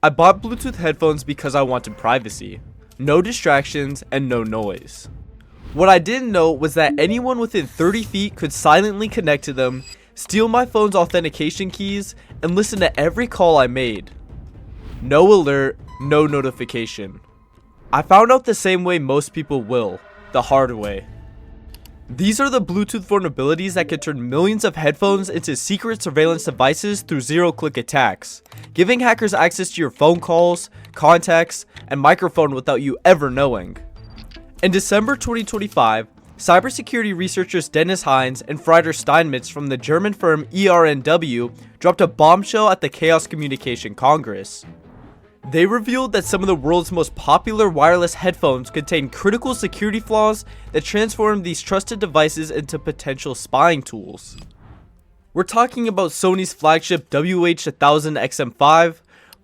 I bought Bluetooth headphones because I wanted privacy, no distractions, and no noise. What I didn't know was that anyone within 30 feet could silently connect to them, steal my phone's authentication keys, and listen to every call I made. No alert, no notification. I found out the same way most people will, the hard way. These are the Bluetooth vulnerabilities that can turn millions of headphones into secret surveillance devices through zero-click attacks, giving hackers access to your phone calls, contacts, and microphone without you ever knowing. In December 2025, cybersecurity researchers Dennis Hines and Frieder Steinmetz from the German firm ERNW dropped a bombshell at the Chaos Communication Congress. They revealed that some of the world's most popular wireless headphones contain critical security flaws that transform these trusted devices into potential spying tools. We're talking about Sony's flagship WH-1000XM5,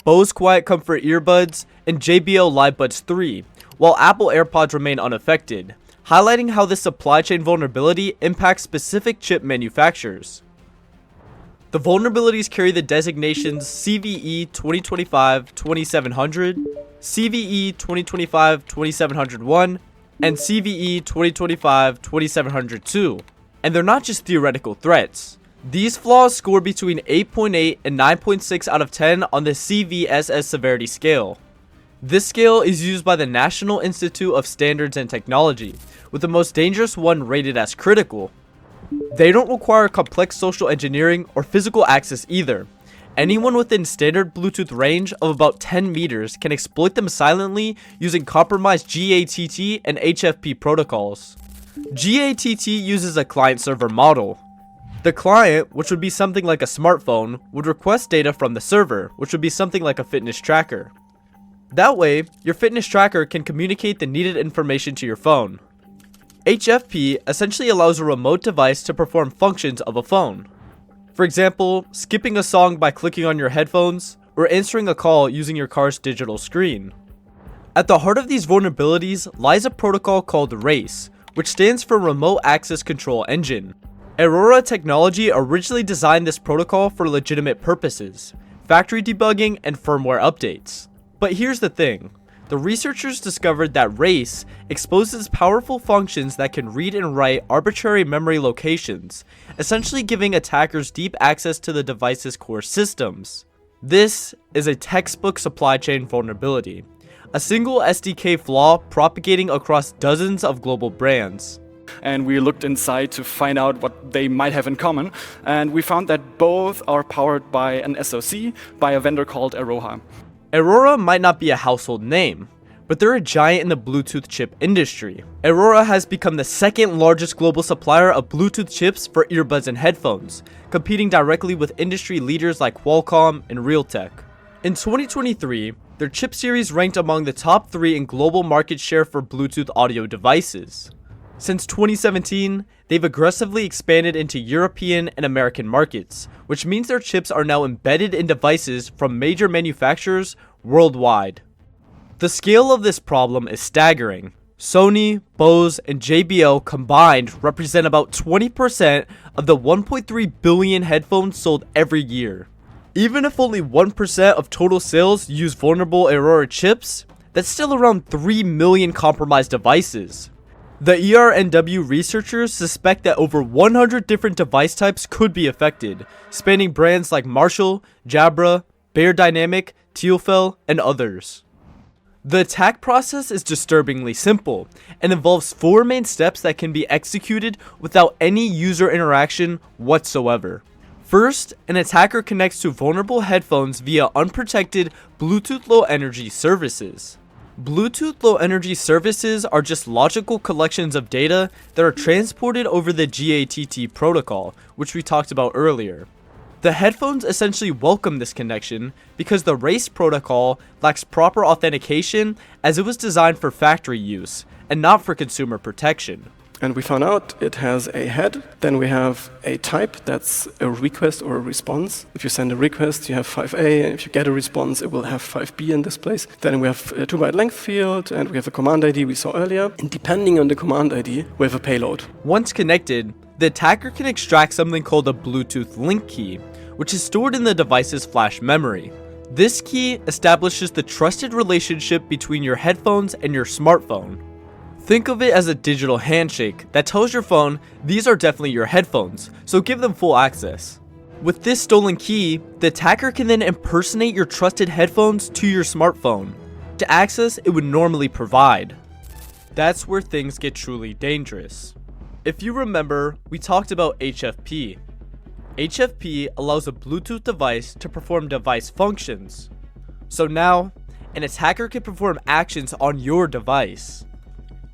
Bose QuietComfort Earbuds, and JBL Live Buds 3, while Apple AirPods remain unaffected, highlighting how this supply chain vulnerability impacts specific chip manufacturers. The vulnerabilities carry the designations CVE 2025-2700, CVE 2025-2701, and CVE 2025-2702, and they're not just theoretical threats. These flaws score between 8.8 and 9.6 out of 10 on the CVSS severity scale. This scale is used by the National Institute of Standards and Technology, with the most dangerous one rated as critical. They don't require complex social engineering or physical access either. Anyone within standard Bluetooth range of about 10 meters can exploit them silently using compromised GATT and HFP protocols. GATT uses a client-server model. The client, which would be something like a smartphone, would request data from the server, which would be something like a fitness tracker. That way, your fitness tracker can communicate the needed information to your phone. HFP essentially allows a remote device to perform functions of a phone. For example, skipping a song by clicking on your headphones, or answering a call using your car's digital screen. At the heart of these vulnerabilities lies a protocol called RACE, which stands for Remote Access Control Engine. Aurora Technology originally designed this protocol for legitimate purposes, factory debugging and firmware updates. But here's the thing. The researchers discovered that RACE exposes powerful functions that can read and write arbitrary memory locations, essentially giving attackers deep access to the device's core systems. This is a textbook supply chain vulnerability, a single SDK flaw propagating across dozens of global brands. And we looked inside to find out what they might have in common, and we found that both are powered by an SoC by a vendor called Aurora. Aurora might not be a household name, but they're a giant in the Bluetooth chip industry. Aurora has become the second largest global supplier of Bluetooth chips for earbuds and headphones, competing directly with industry leaders like Qualcomm and Realtek. In 2023, their chip series ranked among the top 3 in global market share for Bluetooth audio devices. Since 2017, they've aggressively expanded into European and American markets, which means their chips are now embedded in devices from major manufacturers worldwide. The scale of this problem is staggering. Sony, Bose, and JBL combined represent about 20% of the 1.3 billion headphones sold every year. Even if only 1% of total sales use vulnerable Aurora chips, that's still around 3 million compromised devices. The ERNW researchers suspect that over 100 different device types could be affected, spanning brands like Marshall, Jabra, Beyerdynamic, Tealfell, and others. The attack process is disturbingly simple, and involves 4 main steps that can be executed without any user interaction whatsoever. First, an attacker connects to vulnerable headphones via unprotected Bluetooth Low Energy services. Bluetooth Low Energy services are just logical collections of data that are transported over the GATT protocol, which we talked about earlier. The headphones essentially welcome this connection because the RACE protocol lacks proper authentication, as it was designed for factory use and not for consumer protection. And we found out it has a head, then we have a type, that's a request or a response. If you send a request, you have 5A, and if you get a response, it will have 5B in this place. Then we have a 2-byte length field, and we have a command ID we saw earlier. And depending on the command ID, we have a payload. Once connected, the attacker can extract something called a Bluetooth link key, which is stored in the device's flash memory. This key establishes the trusted relationship between your headphones and your smartphone. Think of it as a digital handshake that tells your phone these are definitely your headphones, so give them full access. With this stolen key, the attacker can then impersonate your trusted headphones to your smartphone to access it would normally provide. That's where things get truly dangerous. If you remember, we talked about HFP. HFP allows a Bluetooth device to perform device functions. So now, an attacker can perform actions on your device.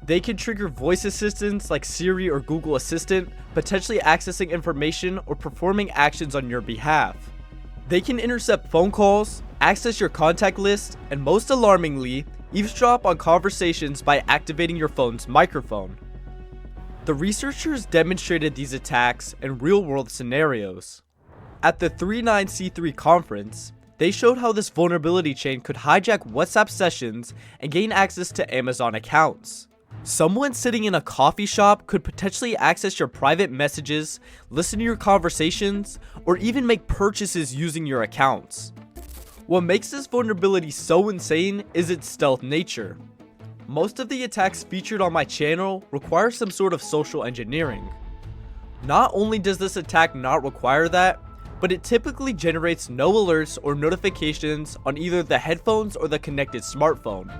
They can trigger voice assistants like Siri or Google Assistant, potentially accessing information or performing actions on your behalf. They can intercept phone calls, access your contact list, and most alarmingly, eavesdrop on conversations by activating your phone's microphone. The researchers demonstrated these attacks in real-world scenarios. At the 39C3 conference, they showed how this vulnerability chain could hijack WhatsApp sessions and gain access to Amazon accounts. Someone sitting in a coffee shop could potentially access your private messages, listen to your conversations, or even make purchases using your accounts. What makes this vulnerability so insane is its stealth nature. Most of the attacks featured on my channel require some sort of social engineering. Not only does this attack not require that, but it typically generates no alerts or notifications on either the headphones or the connected smartphone.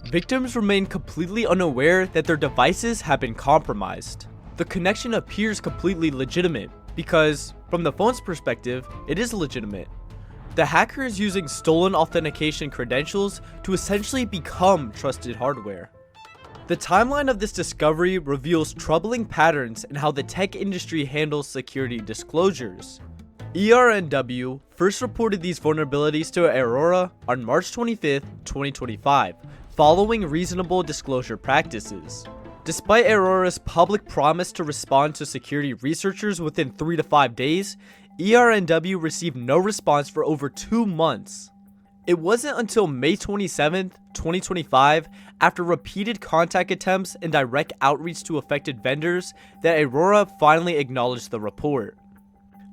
Victims remain completely unaware that their devices have been compromised. The connection appears completely legitimate because, from the phone's perspective, it is legitimate. The hacker is using stolen authentication credentials to essentially become trusted hardware. The timeline of this discovery reveals troubling patterns in how the tech industry handles security disclosures. ERNW first reported these vulnerabilities to Aurora on March 25, 2025, following reasonable disclosure practices. Despite Aurora's public promise to respond to security researchers within 3 to 5 days, ERNW received no response for over 2 months. It wasn't until May 27, 2025, after repeated contact attempts and direct outreach to affected vendors, that Aurora finally acknowledged the report.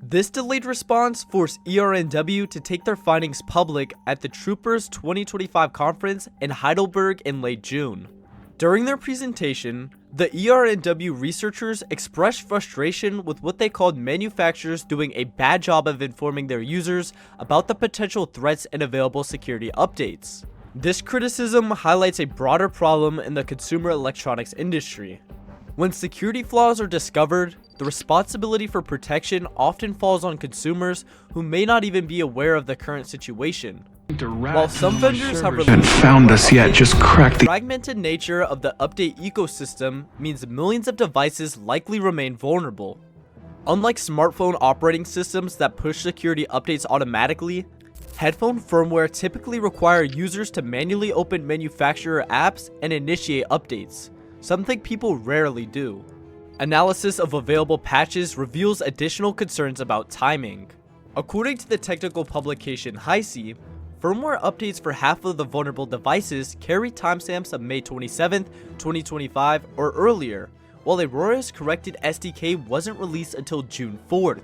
This delayed response forced ERNW to take their findings public at the Troopers 2025 conference in Heidelberg in late June. During their presentation, the ERNW researchers expressed frustration with what they called manufacturers doing a bad job of informing their users about the potential threats and available security updates. This criticism highlights a broader problem in the consumer electronics industry. When security flaws are discovered, the responsibility for protection often falls on consumers who may not even be aware of the current situation. While some vendors have released found us yet, just cracked the fragmented nature of the update ecosystem means millions of devices likely remain vulnerable. Unlike smartphone operating systems that push security updates automatically, headphone firmware typically require users to manually open manufacturer apps and initiate updates, something people rarely do. Analysis of available patches reveals additional concerns about timing. According to the technical publication HiC, firmware updates for half of the vulnerable devices carry timestamps of May 27, 2025 or earlier, while Aurora's corrected SDK wasn't released until June 4th.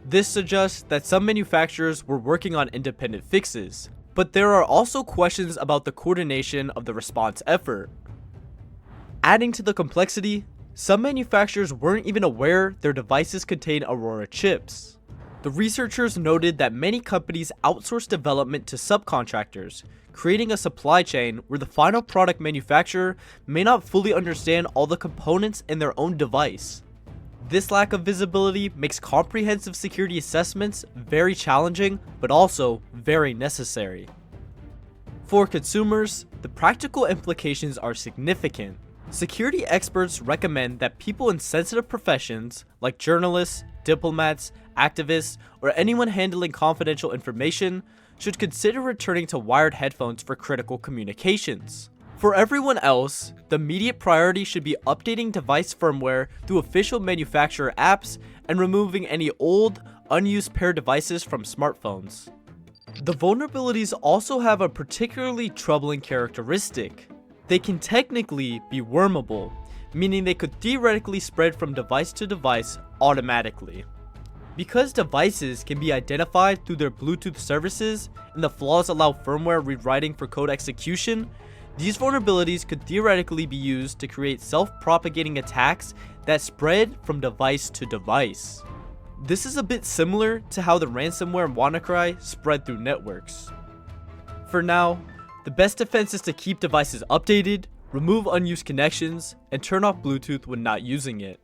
This suggests that some manufacturers were working on independent fixes, but there are also questions about the coordination of the response effort. Adding to the complexity, some manufacturers weren't even aware their devices contain Aurora chips. The researchers noted that many companies outsource development to subcontractors, creating a supply chain where the final product manufacturer may not fully understand all the components in their own device. This lack of visibility makes comprehensive security assessments very challenging, but also very necessary. For consumers, the practical implications are significant. Security experts recommend that people in sensitive professions, like journalists, diplomats, activists, or anyone handling confidential information, should consider returning to wired headphones for critical communications. For everyone else, the immediate priority should be updating device firmware through official manufacturer apps and removing any old, unused pair devices from smartphones. The vulnerabilities also have a particularly troubling characteristic. They can technically be wormable, meaning they could theoretically spread from device to device automatically. Because devices can be identified through their Bluetooth services and the flaws allow firmware rewriting for code execution, these vulnerabilities could theoretically be used to create self-propagating attacks that spread from device to device. This is a bit similar to how the ransomware WannaCry spread through networks. For now, the best defense is to keep devices updated, remove unused connections, and turn off Bluetooth when not using it.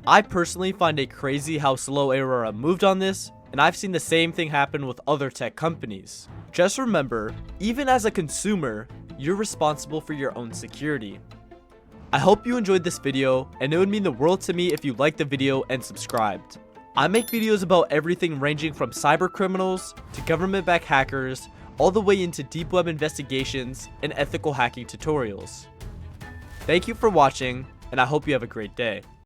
I personally find it crazy how slow Aurora moved on this, and I've seen the same thing happen with other tech companies. Just remember, even as a consumer, you're responsible for your own security. I hope you enjoyed this video, and it would mean the world to me if you liked the video and subscribed. I make videos about everything ranging from cyber criminals to government-backed hackers, all the way into deep web investigations and ethical hacking tutorials. Thank you for watching, and I hope you have a great day.